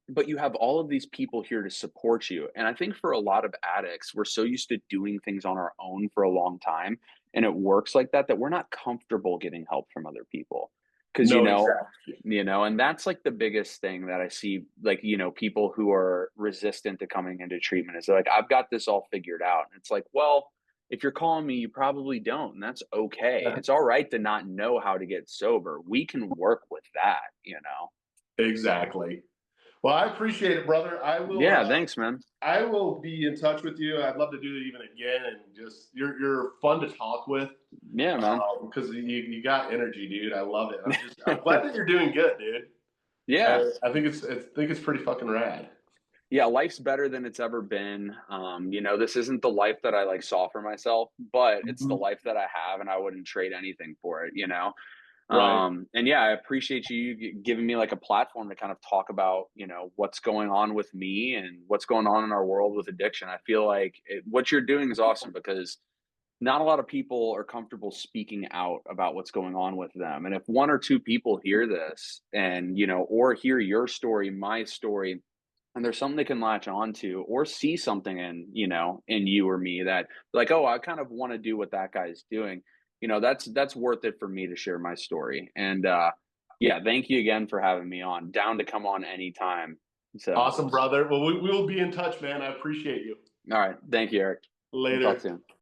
but you have all of these people here to support you. And I think for a lot of addicts, we're so used to doing things on our own for a long time, and it works like that, that we're not comfortable getting help from other people. Because, No, exactly. and that's like the biggest thing that I see, like, you know, people who are resistant to coming into treatment is like, I've got this all figured out. And it's like, well, if you're calling me, you probably don't. And that's okay. Yeah. It's all right to not know how to get sober. We can work with that, you know? Exactly. Well, I appreciate it, brother. Yeah, thanks, man. I will be in touch with you. I'd love to do it even again, and just you're fun to talk with. Yeah, man. Because you got energy, dude. I love it. I'm glad that you're doing good, dude. Yeah. I think it's pretty fucking rad. Yeah, life's better than it's ever been. You know, this isn't the life that I like saw for myself, but it's the life that I have, and I wouldn't trade anything for it, you know? Right. And yeah, I appreciate you giving me like a platform to kind of talk about, you know, what's going on with me and what's going on in our world with addiction. I feel like what you're doing is awesome because not a lot of people are comfortable speaking out about what's going on with them. And if one or two people hear this and, you know, or hear your story, my story, and there's something they can latch on to or see something in, you know, in you or me that like, oh, I kind of want to do what that guy's doing. You know, that's worth it for me to share my story. And yeah, thank you again for having me on. Down to come on anytime. So Awesome, brother. Well, we will be in touch, man. I appreciate you. all right. Thank you, Eric. We'll Later. talk soon.